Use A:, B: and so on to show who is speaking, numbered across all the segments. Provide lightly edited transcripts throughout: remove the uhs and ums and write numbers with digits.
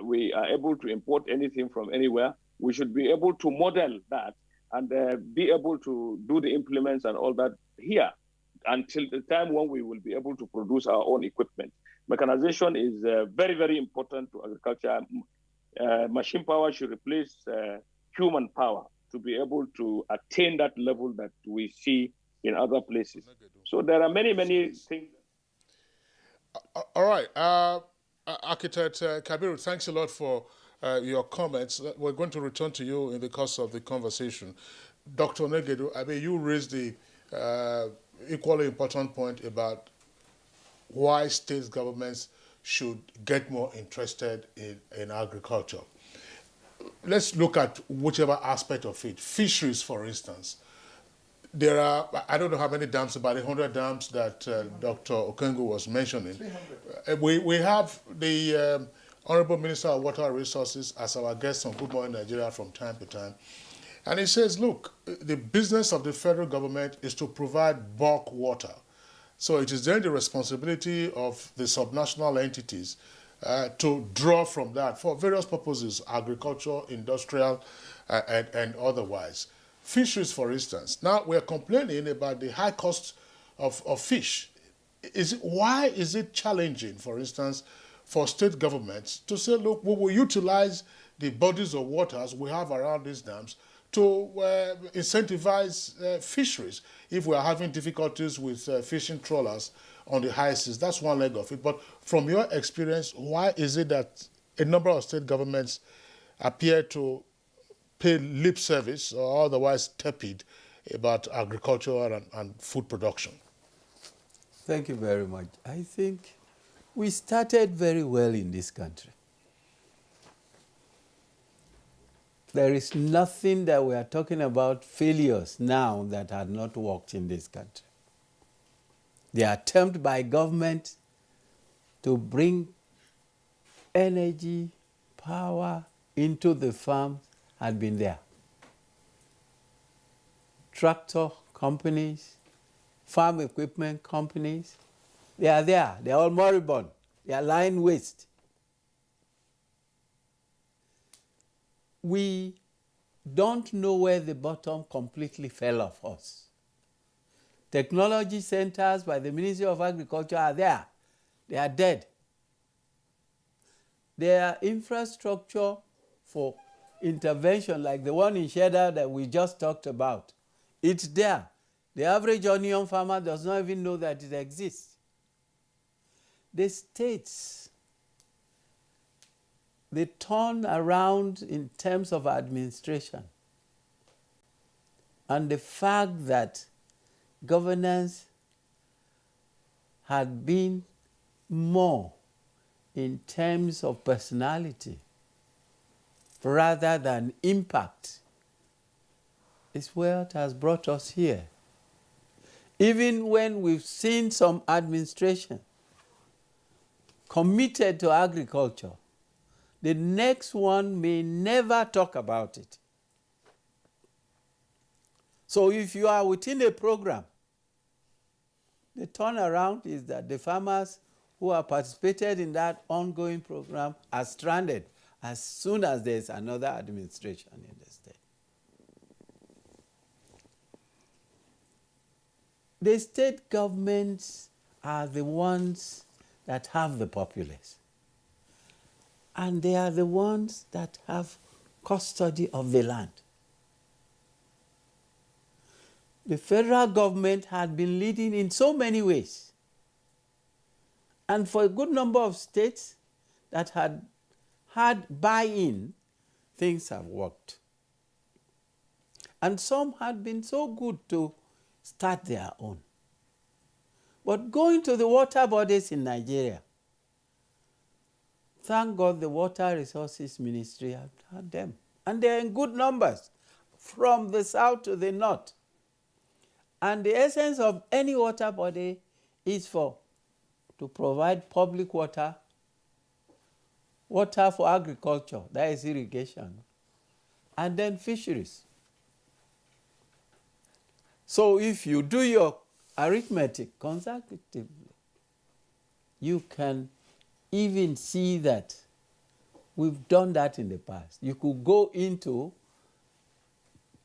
A: we are able to import anything from anywhere. We should be able to model that and be able to do the implements and all that here until the time when we will be able to produce our own equipment. Mechanization is very, very important to agriculture. Machine power should replace human power to be able to attain that level that we see in other places. So there are many, many things.
B: All right. Architect Kabiru, thanks a lot for your comments. We're going to return to you in the course of the conversation. Dr. Negedu, I mean, you raised the equally important point about why state governments should get more interested in agriculture. Let's look at whichever aspect of it. Fisheries, for instance. There are, I don't know how many dams, about 100 dams that Dr. Okengu was mentioning. 300. We have the Honorable Minister of Water Resources as our guest on Good Morning Nigeria from time to time. And he says, look, the business of the federal government is to provide bulk water. So it is then the responsibility of the subnational entities to draw from that for various purposes, agriculture, industrial, and otherwise. Fisheries, for instance. Now we're complaining about the high cost of fish. Why is it challenging, for instance, for state governments to say, look, we will utilize the bodies of waters we have around these dams to incentivize fisheries if we are having difficulties with fishing trawlers on the high seas? That's one leg of it. But from your experience, why is it that a number of state governments appear to pay lip service or otherwise tepid about agriculture and food production?
C: Thank you very much. I think we started very well in this country. There is nothing that we are talking about failures now that had not worked in this country. The attempt by government to bring energy, power into the farm had been there. Tractor companies, farm equipment companies, they are there. They are all moribund. They are lying waste. We don't know where the bottom completely fell off us. Technology centers by the Ministry of Agriculture are there. They are dead. Their infrastructure for intervention, like the one in Cheddar that we just talked about, it's there. The average onion farmer does not even know that it exists. The states, they turn around in terms of administration. And the fact that governance had been more in terms of personality rather than impact is what has brought us here. Even when we've seen some administration committed to agriculture, the next one may never talk about it. So if you are within a program, the turnaround is that the farmers who have participated in that ongoing program are stranded as soon as there's another administration in the state. The state governments are the ones that have the populace. And they are the ones that have custody of the land. The federal government had been leading in so many ways. And for a good number of states that had had buy-in, things have worked. And some had been so good to start their own. But going to the water bodies in Nigeria, thank God the Water Resources Ministry had them. And they're in good numbers from the south to the north. And the essence of any water body is to provide public water, water for agriculture, that is irrigation, and then fisheries. So if you do your arithmetic consecutively, you can even see that We've done that in the past. You could go into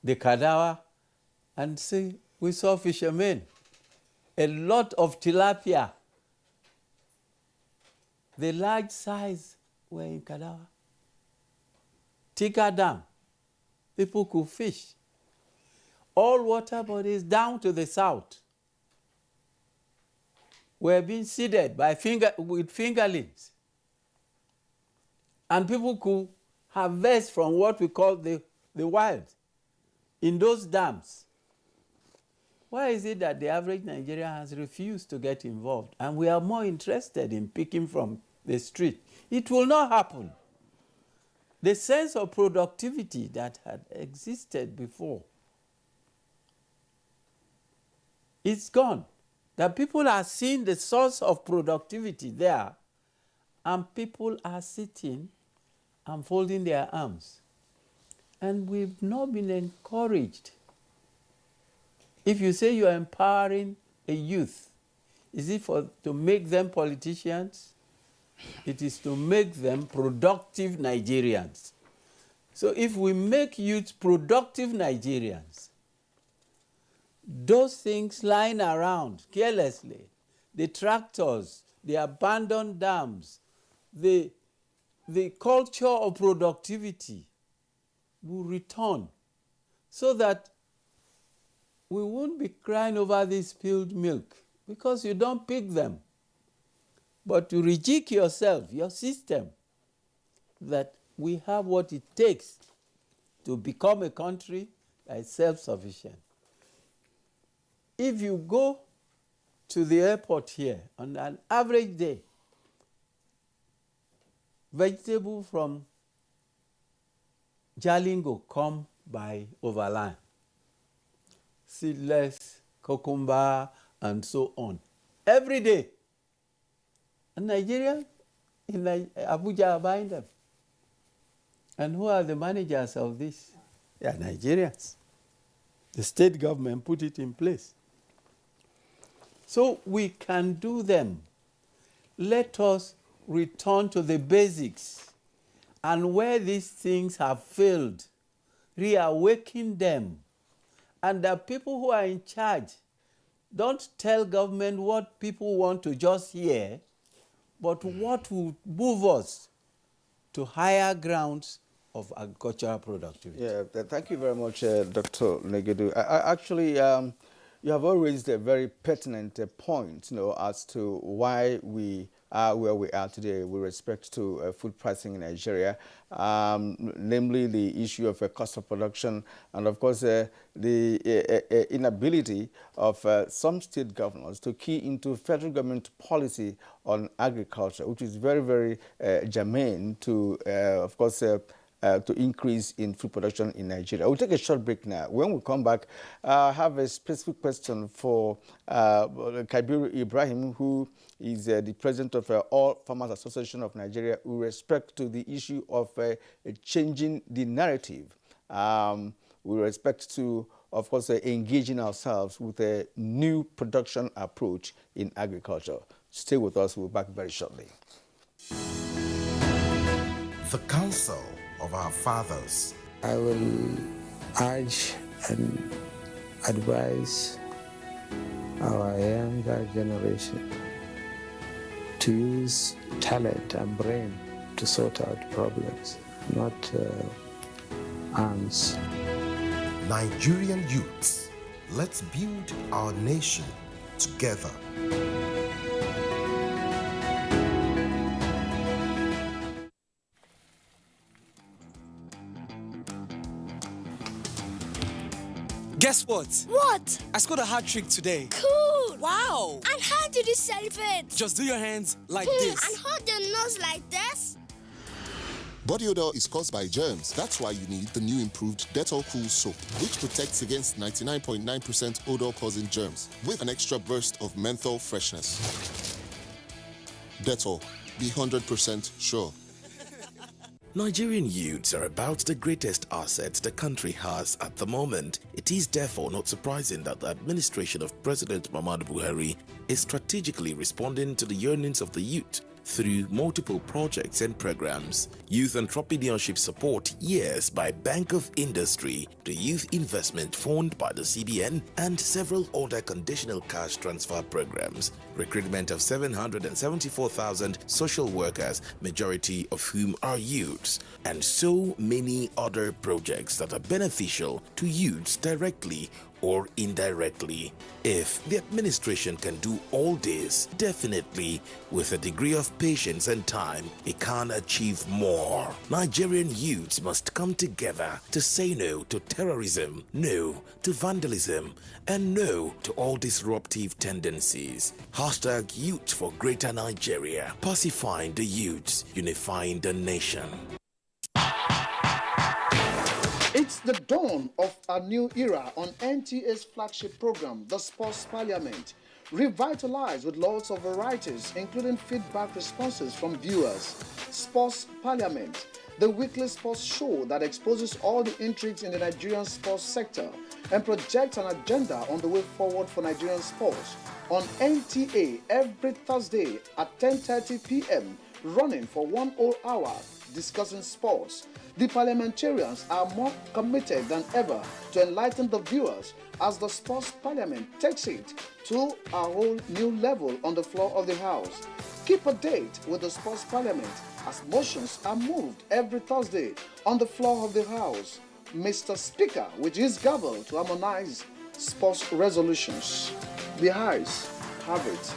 C: the Kadawa and see, we saw fishermen, a lot of tilapia. The large size were in Kadawa. Tika Dam, people could fish. All water bodies down to the south were being seeded with fingerlings. And people could harvest from what we call the wild in those dams. Why is it that the average Nigerian has refused to get involved and we are more interested in picking from the street? It will not happen. The sense of productivity that had existed before, it's gone. That people are seeing the source of productivity there, and people are sitting and folding their arms. And we've not been encouraged. If you say you're empowering a youth, is it to make them politicians? It is to make them productive Nigerians. So if we make youth productive Nigerians, those things lying around carelessly, the tractors, the abandoned dams, the culture of productivity will return, so that we won't be crying over this spilled milk, because you don't pick them. But to rejig yourself, your system, that we have what it takes to become a country that is self-sufficient. If you go to the airport here, on an average day, vegetables from Jalingo come by overland. Seedless, cucumber, and so on. Every day. And Nigerians in Abuja are buying them. And who are the managers of this? They are Nigerians. The state government put it in place. So we can do them. Let us return to the basics. And where these things have failed, reawaken them. And the people who are in charge, don't tell government what people want to just hear, but what will move us to higher grounds of agricultural productivity.
D: Yeah, thank you very much, Dr. Negedu. Actually, you have all raised a very pertinent point, as to why we are where we are today with respect to food pricing in Nigeria, namely the issue of cost of production, and of course the inability of some state governors to key into federal government policy on agriculture, which is very, very germane to, of course, to increase in food production in Nigeria. We'll take a short break now. When we come back, I have a specific question for Kabiru Ibrahim, who is the president of All Farmers Association of Nigeria, with respect to the issue of changing the narrative, with respect to, of course, engaging ourselves with a new production approach in agriculture. Stay with us. We'll be back very shortly.
E: The Council of our fathers.
F: I will urge and advise our younger generation to use talent and brain to sort out problems, not arms.
E: Nigerian youths, let's build our nation together.
G: Guess what?
H: What?
G: I scored a hat trick today.
H: Cool!
G: Wow!
H: And how did you celebrate?
G: Just do your hands like this.
H: And hold your nose like this?
I: Body odor is caused by germs. That's why you need the new improved Dettol Cool Soap, which protects against 99.9% odor-causing germs with an extra burst of menthol freshness. Dettol, be 100% sure.
J: Nigerian youths are about the greatest asset the country has at the moment. It is therefore not surprising that the administration of President Muhammadu Buhari is strategically responding to the yearnings of the youth through multiple projects and programs. Youth entrepreneurship support years by Bank of Industry, the Youth Investment Fund by the CBN, and several other conditional cash transfer programs. Recruitment of 774,000 social workers, majority of whom are youths, and so many other projects that are beneficial to youths directly or indirectly. If the administration can do all this, definitely with a degree of patience and time, it can achieve more. Nigerian youths must come together to say no to terrorism, no to vandalism, and no to all disruptive tendencies. Hashtag Youth for Greater Nigeria. Pacifying the youths, unifying the nation.
K: It's the dawn of a new era on NTA's flagship program, the Sports Parliament, revitalized with lots of varieties, including feedback responses from viewers. Sports Parliament, the weekly sports show that exposes all the intrigues in the Nigerian sports sector and projects an agenda on the way forward for Nigerian sports. On NTA every Thursday at 10:30 p.m., running for 1 whole hour, discussing sports. The parliamentarians are more committed than ever to enlighten the viewers as the Sports Parliament takes it to a whole new level on the floor of the House. Keep a date with the Sports Parliament as motions are moved every Thursday on the floor of the House. Mr. Speaker, with his gavel to harmonize sports resolutions. The House have it.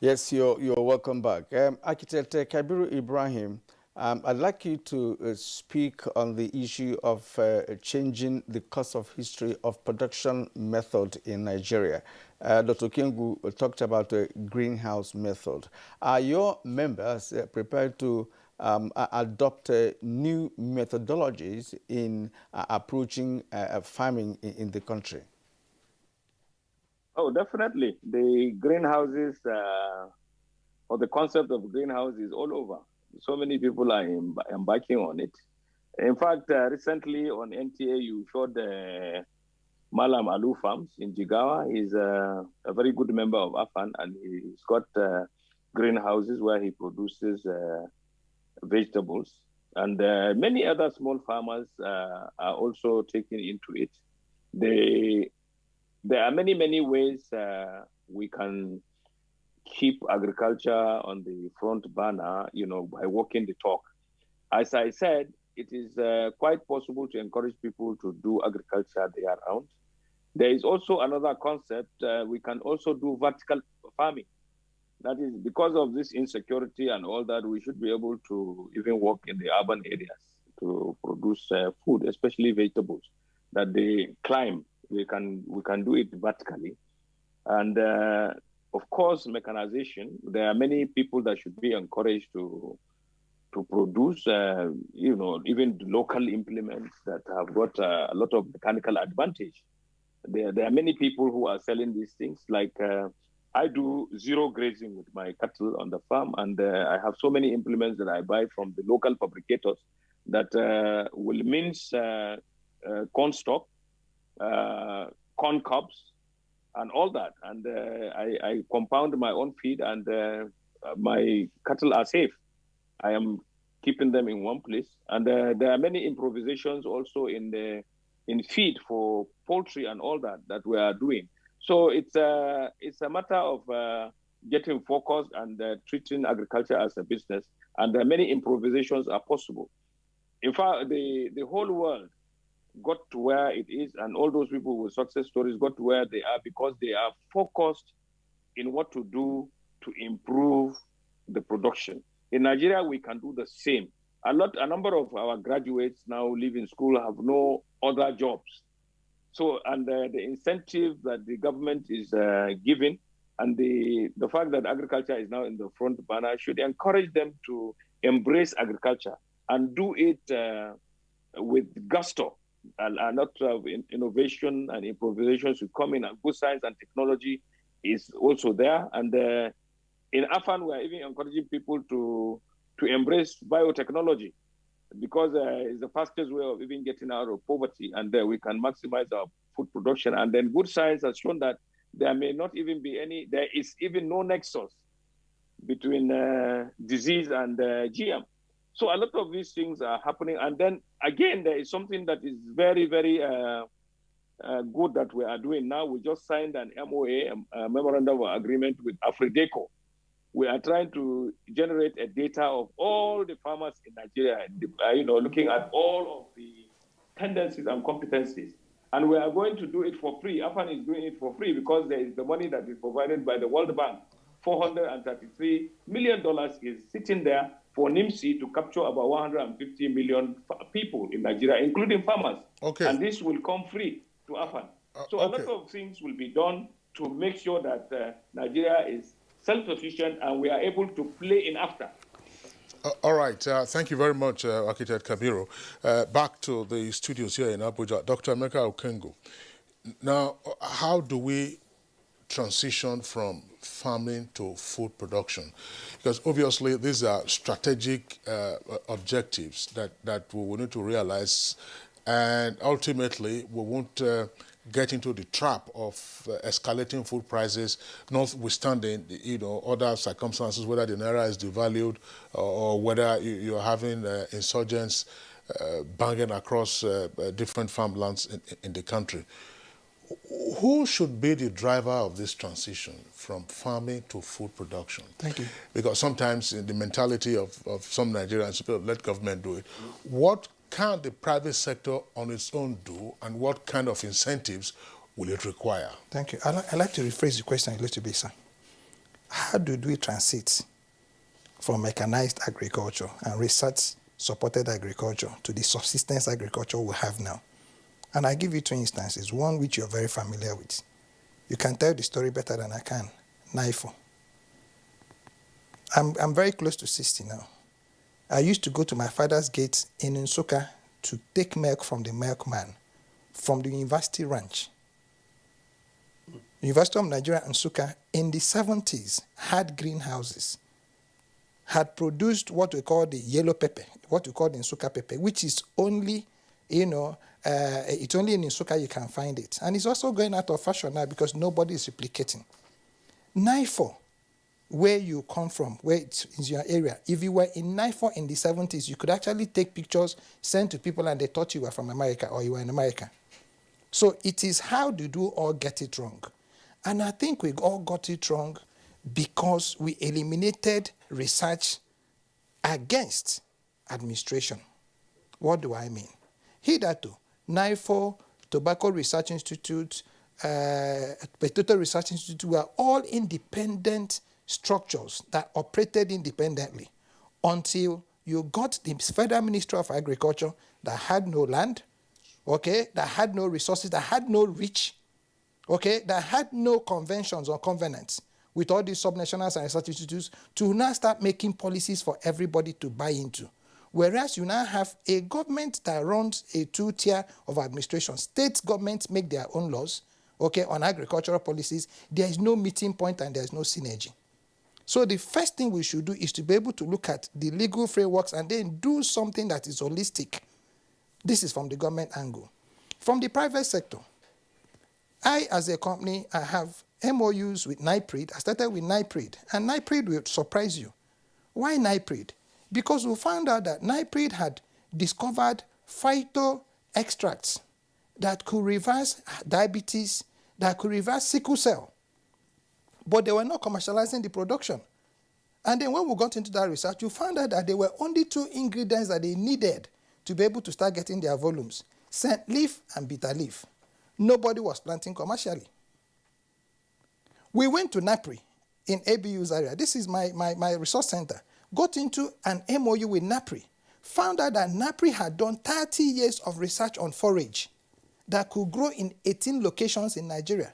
D: Yes, you're welcome back. Architect Kabiru Ibrahim, I'd like you to speak on the issue of changing the course of history of production method in Nigeria. Dr. Kengu talked about the greenhouse method. Are your members prepared to adopt new methodologies in approaching farming in the country?
A: Oh, definitely. The greenhouses, or the concept of greenhouse is all over. So many people are embarking on it. In fact, recently on NTA, you showed Malam Alu Farms in Jigawa. He's a very good member of AFAN, and he's got greenhouses where he produces vegetables. And many other small farmers are also taking into it. There are many ways we can keep agriculture on the front burner, by walking the talk. As I said, it is quite possible to encourage people to do agriculture there around. There is also another concept. We can also do vertical farming. That is, because of this insecurity and all that, we should be able to even work in the urban areas to produce food, especially vegetables, that they climb. We can do it vertically. And of course, mechanization. There are many people that should be encouraged to produce, even local implements that have got a lot of mechanical advantage. There are many people who are selling these things. Like I do zero grazing with my cattle on the farm, and I have so many implements that I buy from the local fabricators that will mince corn stalk, corn cobs, and all that. And I compound my own feed, and my cattle are safe. I am keeping them in one place. And there are many improvisations also in feed for poultry and all that we are doing. So it's a matter of getting focused and treating agriculture as a business. And many improvisations are possible. In fact, the whole world got to where it is, and all those people with success stories got to where they are because they are focused in what to do to improve the production. In Nigeria, we can do the same. A number of our graduates now live in school, have no other jobs. So, and the incentive that the government is giving, and the fact that agriculture is now in the front burner should encourage them to embrace agriculture and do it with gusto. And a lot of innovation and improvisation should come in, and good science and technology is also there. And in AFAN, we are even encouraging people to embrace biotechnology, because it's the fastest way of even getting out of poverty, and we can maximize our food production. And then good science has shown that there is even no nexus between disease and GM. So a lot of these things are happening. And then again, there is something that is very, very good that we are doing now. We just signed an MOA, a memorandum of agreement with Afrideco. We are trying to generate a data of all the farmers in Nigeria, looking at all of the tendencies and competencies. And we are going to do it for free. AFAN is doing it for free because there is the money that is provided by the World Bank. $433 million is sitting there for NIMSI to capture about 150 million people in Nigeria, including farmers.
B: Okay.
A: And this will come free to AFAN. So a lot of things will be done to make sure that Nigeria is self-sufficient and we are able to play in AFTA.
B: All right. Thank you very much, Architect Kabiru. Back to the studios here in Abuja. Dr. Emeka Okengo. Now, how do we transition from farming to food production? Because obviously these are strategic objectives that we will need to realize, and ultimately we won't get into the trap of escalating food prices, notwithstanding other circumstances, whether the naira is devalued or whether you're having insurgents banging across different farmlands in the country. Who should be the driver of this transition from farming to food production?
L: Thank you.
B: Because sometimes in the mentality of some Nigerians, let government do it. What can the private sector on its own do, and what kind of incentives will it require?
L: Thank you. I'd like to rephrase the question a little bit, sir. How do we transit from mechanized agriculture and research-supported agriculture to the subsistence agriculture we have now? And I give you two instances, one which you're very familiar with. You can tell the story better than I can. NIFO. I'm very close to 60 now. I used to go to my father's gate in Nsukka to take milk from the milkman from the university ranch. University of Nigeria Nsukka in the 70s had greenhouses, had produced what we call the yellow pepper, what we call the Nsukka pepper, which is only, it's only in Nsukka you can find it. And it's also going out of fashion now because nobody is replicating. NIFO, where you come from, where it's your area, if you were in NIFO in the 70s, you could actually take pictures, send to people, and they thought you were from America or you were in America. So it is how did we all get it wrong? And I think we all got it wrong because we eliminated research against administration. What do I mean? Hitherto, NIFO, Tobacco Research Institute, Potato Research Institute were all independent structures that operated independently until you got the Federal Ministry of Agriculture that had no land, okay, that had no resources, that had no reach, okay, that had no conventions or covenants with all these subnationals and research institutes to now start making policies for everybody to buy into. Whereas you now have a government that runs a two-tier of administration. State governments make their own laws, okay, on agricultural policies. There is no meeting point and there is no synergy. So the first thing we should do is to be able to look at the legal frameworks and then do something that is holistic. This is from the government angle. From the private sector, I, as a company, I have MOUs with NIPRID. I started with NIPRID, and NIPRID will surprise you. Why NIPRID? Because we found out that NIPRID had discovered phyto extracts that could reverse diabetes, that could reverse sickle cell. But they were not commercializing the production. And then when we got into that research, you found out that there were only two ingredients that they needed to be able to start getting their volumes: scent leaf and bitter leaf. Nobody was planting commercially. We went to NAPRI in ABU's area. This is my resource center. Got into an MOU with NAPRI. Found out that NAPRI had done 30 years of research on forage that could grow in 18 locations in Nigeria.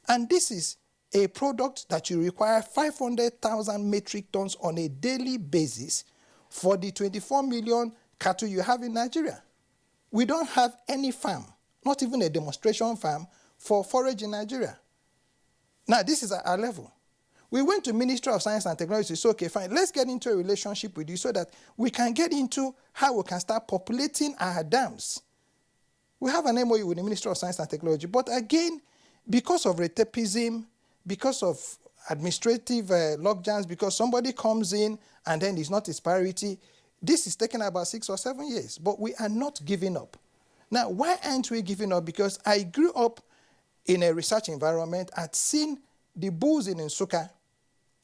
L: And this is a product that you require 500,000 metric tons on a daily basis for the 24 million cattle you have in Nigeria. We don't have any farm, not even a demonstration farm, for forage in Nigeria. Now, this is at our level. We went to Ministry of Science and Technology. So, okay, fine, let's get into a relationship with you so that we can get into how we can start populating our dams. We have an MOU with the Ministry of Science and Technology. But again, because of retapism, because of administrative logjams, because somebody comes in and then it's not his priority, this is taking about 6 or 7 years. But we are not giving up. Now, why aren't we giving up? Because I grew up in a research environment. I'd seen the bulls in Nsukka.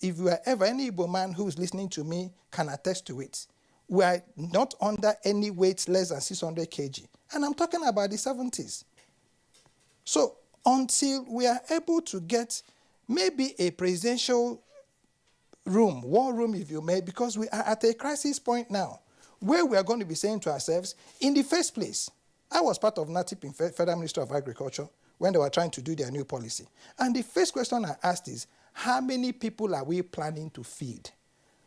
L: If you are ever any Igbo man who is listening to me can attest to it. We are not under any weight less than 600 kg. And I'm talking about the 70s. So until we are able to get maybe a presidential room, war room if you may, because we are at a crisis point now, where we are going to be saying to ourselves, in the first place, I was part of NATIP in Federal Ministry of Agriculture when they were trying to do their new policy. And the first question I asked is, how many people are we planning to feed?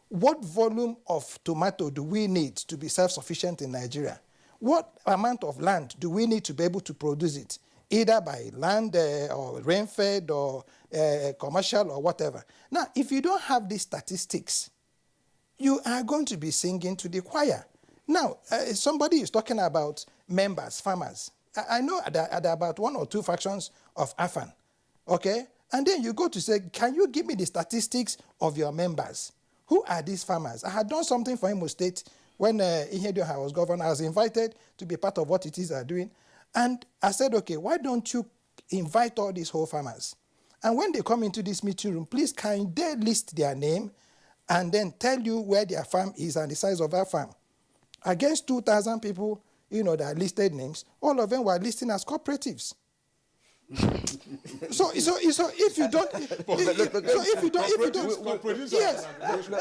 L: What volume of tomato do we need to be self-sufficient in Nigeria? What amount of land do we need to be able to produce it, either by land or rain-fed or commercial or whatever? Now, if you don't have these statistics, you are going to be singing to the choir. Now, somebody is talking about members, farmers. I know there are about 1 or 2 factions of AFAN, okay? And then you go to say, can you give me the statistics of your members? Who are these farmers? I had done something for Imo State when Ihedioha was governor. I was invited to be part of what it is they're doing. And I said, okay, why don't you invite all these whole farmers? And when they come into this meeting room, please can they list their name and then tell you where their farm is and the size of that farm? Against 2,000 people, that listed names, all of them were listing as cooperatives. So if you don't, yes.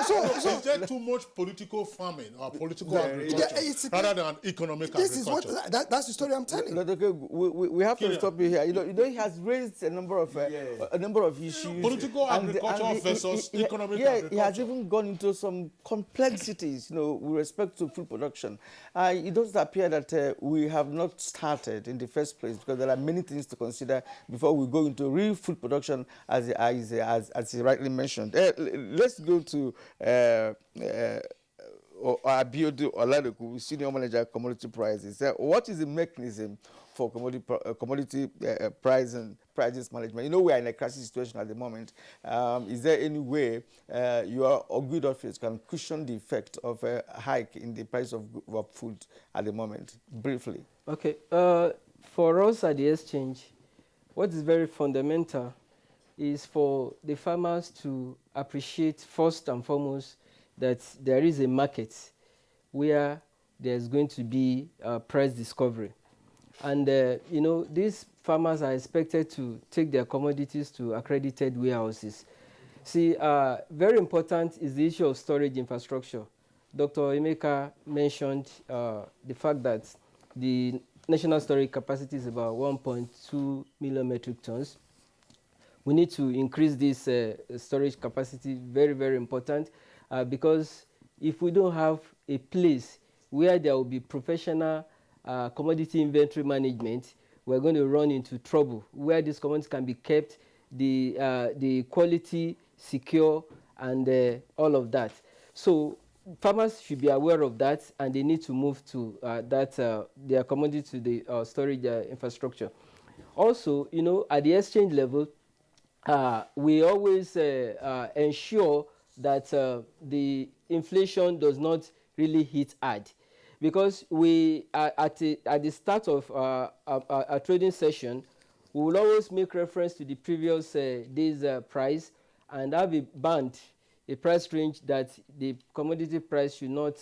L: So
B: is there too much political farming or political agriculture rather than economic agriculture?
L: That's the story I'm telling.
D: Okay, we have to stop you here. He has raised a number of issues.
B: Political agriculture versus economic agriculture.
D: He has even gone into some complexities, with respect to food production. It does appear that we have not started in the first place because there are many things to consider before we go into real food production, as he rightly mentioned. Let's go to Abiodun Oladeku, Senior Manager, Commodity Prices. What is the mechanism for commodity prices management? We are in a crisis situation at the moment. Is there any way your good office can cushion the effect of a hike in the price of food at the moment? Briefly.
M: Okay. For us at the exchange, what is very fundamental is for the farmers to appreciate first and foremost that there is a market where there's going to be price discovery. And, these farmers are expected to take their commodities to accredited warehouses. See, very important is the issue of storage infrastructure. Dr. Emeka mentioned the fact that the national storage capacity is about 1.2 million metric tons. We need to increase this storage capacity, very, very important, because if we don't have a place where there will be professional commodity inventory management, we're going to run into trouble, where these commodities can be kept, the quality secure, and all of that. So farmers should be aware of that, and they need to move to their commodity to the storage infrastructure. Also, at the exchange level, we always ensure that the inflation does not really hit hard, because we at the start of a trading session, we will always make reference to the previous day's price and have a band, a price range that the commodity price should not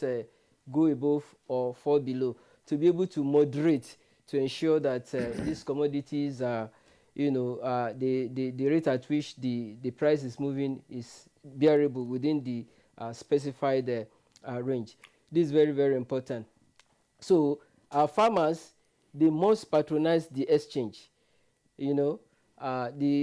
M: go above or fall below, to be able to moderate, to ensure that these commodities are, the rate at which the price is moving is bearable within the specified range. This is very, very important. So our farmers, they must patronize the exchange. The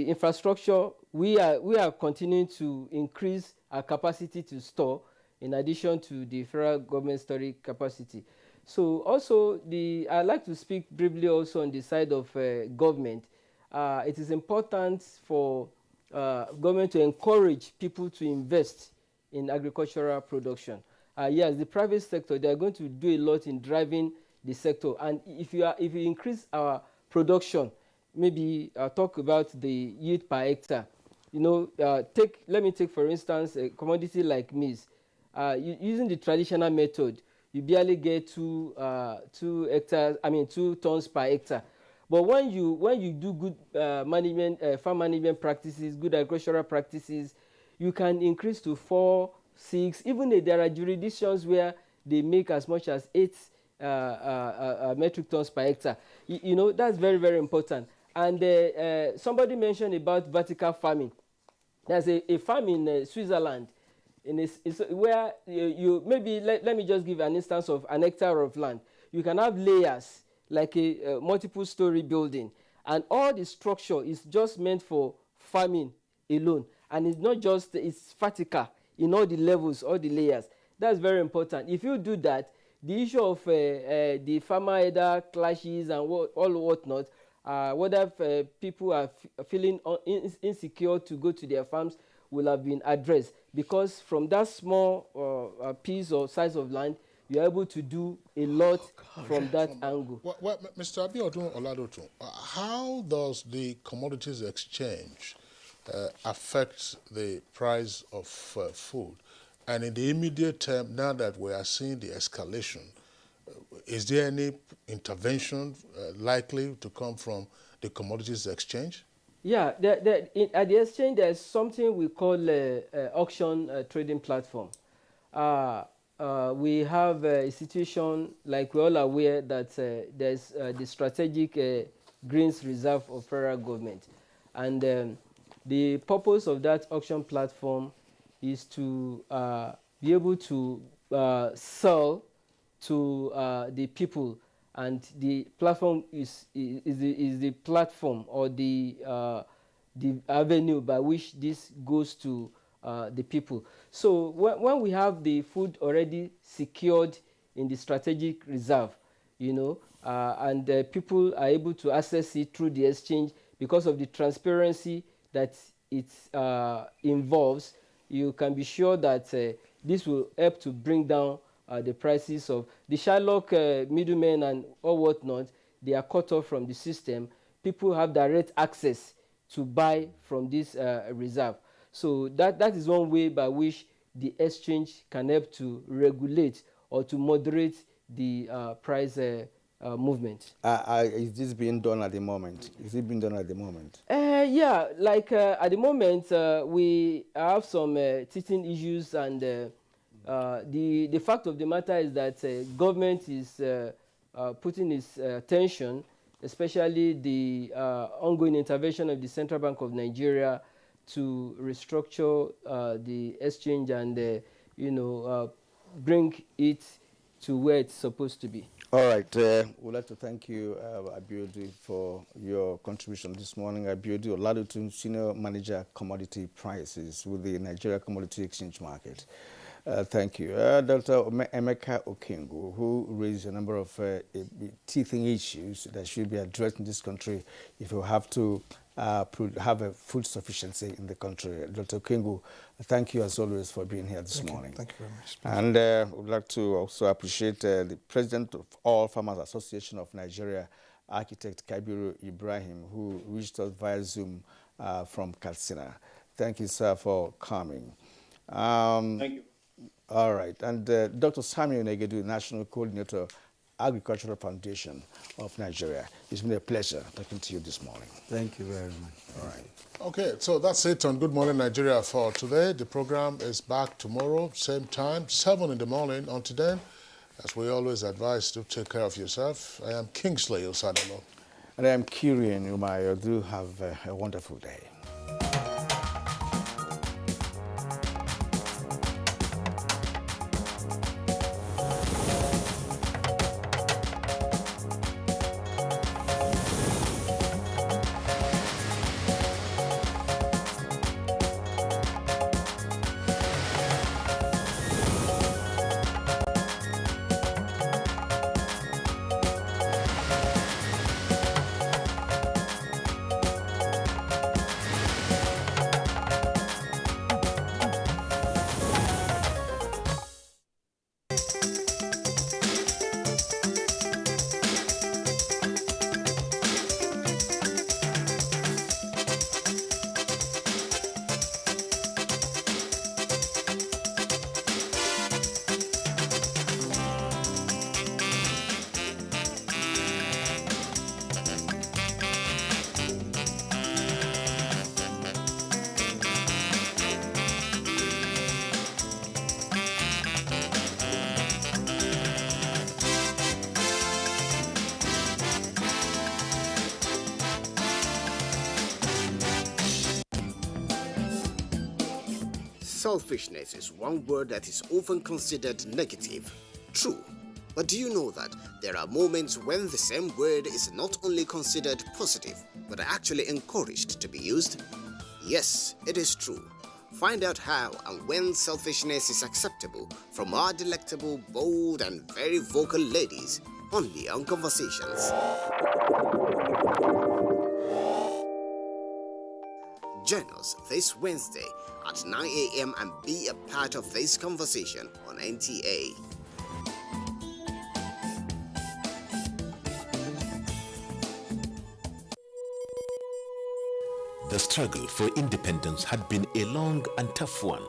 M: infrastructure, we are continuing to increase our capacity to store, in addition to the federal government storage capacity. So also, I'd like to speak briefly also on the side of government. It is important for government to encourage people to invest in agricultural production. Yes, the private sector, they are going to do a lot in driving the sector. And if you increase our production, maybe talk about the yield per hectare. You know, let me take for instance a commodity like maize. Using the traditional method, you barely get 2 tons per hectare. But when you do good farm management practices, good agricultural practices, you can increase to 4, 6. Even there are jurisdictions where they make as much as 8 metric tons per hectare. You know, that's very, very important. And somebody mentioned about vertical farming. There's a farm in Switzerland, where you maybe let me just give an instance of an hectare of land. You can have layers like a multiple story building, and all the structure is just meant for farming alone, and it's not just, it's vertical in all the levels, all the layers. That's very important. If you do that, the issue of the farmer either clashes and whatnot, whether people are feeling insecure to go to their farms, will have been addressed, because from that small piece or size of land, you're able to do a lot from that angle.
B: Well, Mr. Abiodun Oladoto, how does the commodities exchange affect the price of food? And in the immediate term, now that we are seeing the escalation, is there any intervention likely to come from the commodities exchange? Yeah,
M: at the exchange, there's something we call auction trading platform. We have a situation, like we're all aware, that there's the strategic greens reserve of federal government. And the purpose of that auction platform is to be able to sell to the people, and the platform is the platform or the avenue by which this goes to the people. So when we have the food already secured in the strategic reserve, you know, and people are able to access it through the exchange because of the transparency that it involves, you can be sure that this will help to bring down the prices of the Shylock middlemen and all whatnot. They are cut off from the system. People have direct access to buy from this reserve. So that is one way by which the exchange can help to regulate or to moderate the price movement.
D: Is this being done at the moment? Is it being done at the moment?
M: Yeah, like at the moment, we have some teething issues, and the fact of the matter is that government is putting its attention, especially the ongoing intervention of the Central Bank of Nigeria, to restructure the exchange and bring it to where it's supposed to be.
D: All right. We'd like to thank you, Abiodun, for your contribution this morning. Abiodun Oladoto, Senior Manager, Commodity Prices with the Nigeria Commodity Exchange Market. Thank you. Dr. Emeka Okengu, who raised a number of teething issues that should be addressed in this country if we have to have a food sufficiency in the country. Dr. Okengu, thank you as always for being here this morning.
L: Thank you very much.
D: And we'd like to also appreciate the President of All Farmers Association of Nigeria, Architect Kabiru Ibrahim, who reached us via Zoom from Katsina. Thank you, sir, for coming.
A: Thank you.
D: All right. And Dr. Samuel Negedu, National Coordinator, Agricultural Foundation of Nigeria. It's been a pleasure talking to you this morning.
C: Thank you very much.
D: All right.
B: Okay, so that's it on Good Morning Nigeria for today. The program is back tomorrow, same time, 7 in the morning. Until then, as we always advise, to take care of yourself. I am Kingsley Osadolo.
D: And I am Kirian Umayo. Do have a wonderful day.
N: Selfishness is one word that is often considered negative. True. But do you know that there are moments when the same word is not only considered positive, but actually encouraged to be used? Yes, it is true. Find out how and when selfishness is acceptable from our delectable, bold, and very vocal ladies, only on Conversations. Join us this Wednesday at 9 a.m. and be a part of this conversation on NTA.
J: The struggle for independence had been a long and tough one.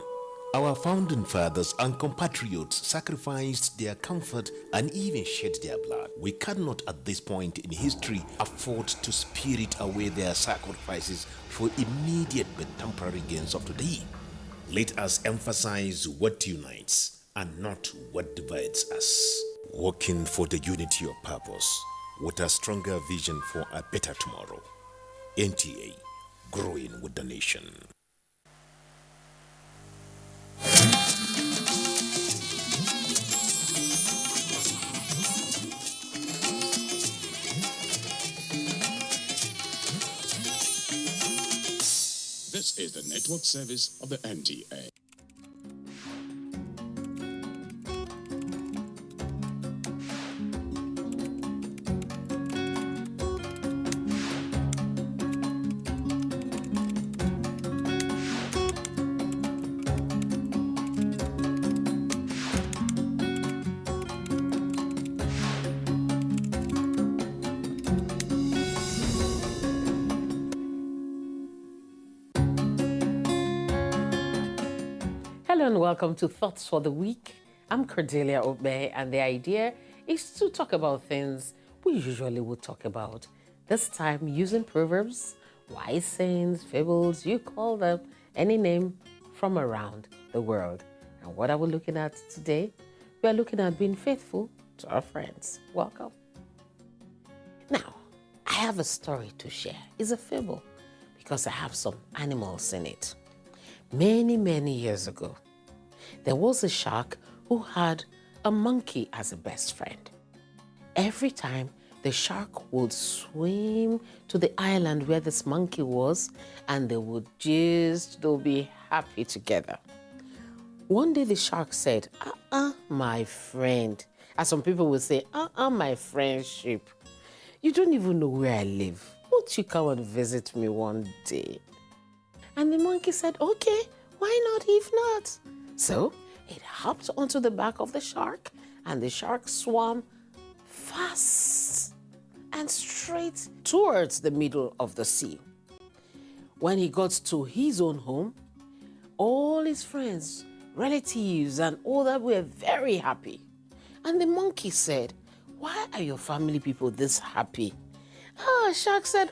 J: Our founding fathers and compatriots sacrificed their comfort and even shed their blood. We cannot at this point in history afford to spirit away their sacrifices for immediate but temporary gains of today. Let us emphasize what unites and not what divides us. Working for the unity of purpose with a stronger vision for a better tomorrow. NTA, growing with the nation.
O: This is the network service of the NTA.
P: Hello and welcome to Thoughts for the Week. I'm Cordelia Obey, and the idea is to talk about things we usually would talk about. This time using proverbs, wise sayings, fables, you call them any name from around the world. And what are we looking at today? We are looking at being faithful to our friends. Welcome. Now, I have a story to share. It's a fable because I have some animals in it. Many, many years ago, there was a shark who had a monkey as a best friend. Every time the shark would swim to the island where this monkey was, and they'll be happy together. One day the shark said, my friend. As some people would say, my friendship. You don't even know where I live. Won't you come and visit me one day? And the monkey said, okay, why not if not? So it hopped onto the back of the shark, and the shark swam fast and straight towards the middle of the sea. When he got to his own home, all his friends, relatives, and all that were very happy. And the monkey said, why are your family people this happy? Shark said,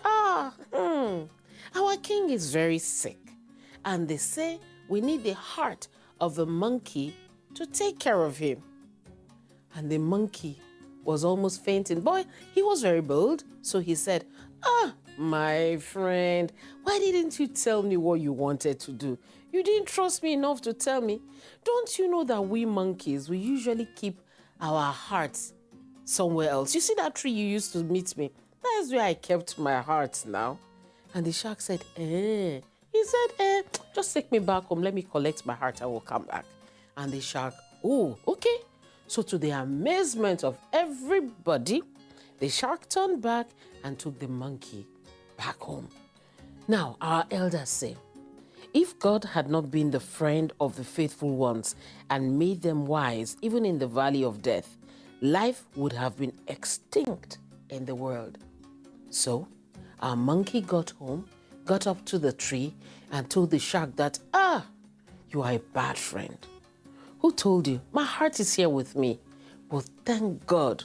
P: our king is very sick. And they say we need the heart of the monkey to take care of him. And the monkey was almost fainting. Boy, he was very bold. So he said, my friend, why didn't you tell me what you wanted to do? You didn't trust me enough to tell me. Don't you know that we monkeys, we usually keep our hearts somewhere else? You see that tree you used to meet me? That is where I kept my heart now. And the shark said, He said, just take me back home. Let me collect my heart. I will come back. And the shark, okay. So to the amazement of everybody, the shark turned back and took the monkey back home. Now, our elders say, if God had not been the friend of the faithful ones and made them wise, even in the valley of death, life would have been extinct in the world. So, our monkey got home, got up to the tree, and told the shark that, you are a bad friend. Who told you? My heart is here with me. But thank God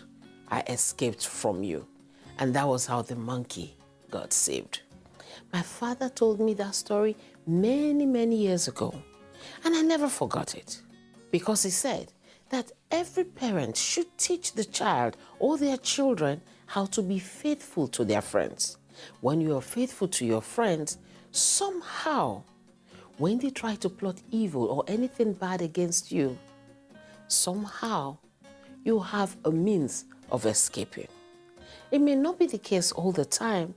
P: I escaped from you. And that was how the monkey got saved. My father told me that story many, many years ago. And I never forgot it. Because he said that every parent should teach the child or their children how to be faithful to their friends. When you are faithful to your friends, somehow, when they try to plot evil or anything bad against you, somehow you have a means of escaping. It may not be the case all the time,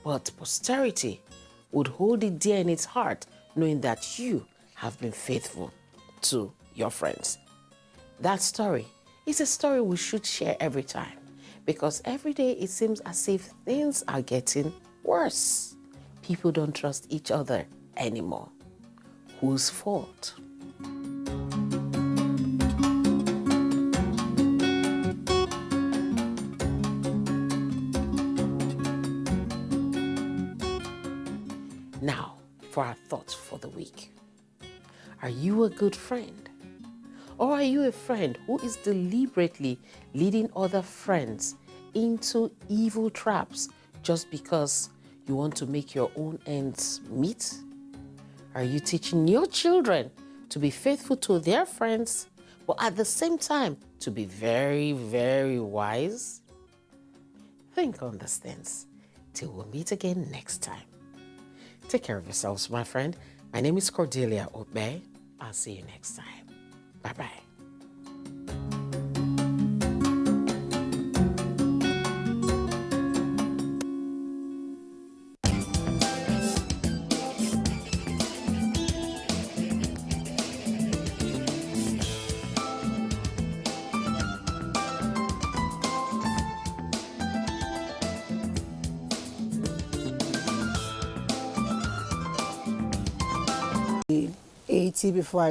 P: but posterity would hold it dear in its heart, knowing that you have been faithful to your friends. That story is a story we should share every time, because every day it seems as if things are getting worse. People don't trust each other anymore. Whose fault? Now, for our thoughts for the week. Are you a good friend? Or are you a friend who is deliberately leading other friends into evil traps just because you want to make your own ends meet? Are you teaching your children to be faithful to their friends, but at the same time to be very, very wise? Think on these things till we meet again next time. Take care of yourselves, my friend. My name is Cordelia Obey. I'll see you next time. Bye-bye.
Q: Before I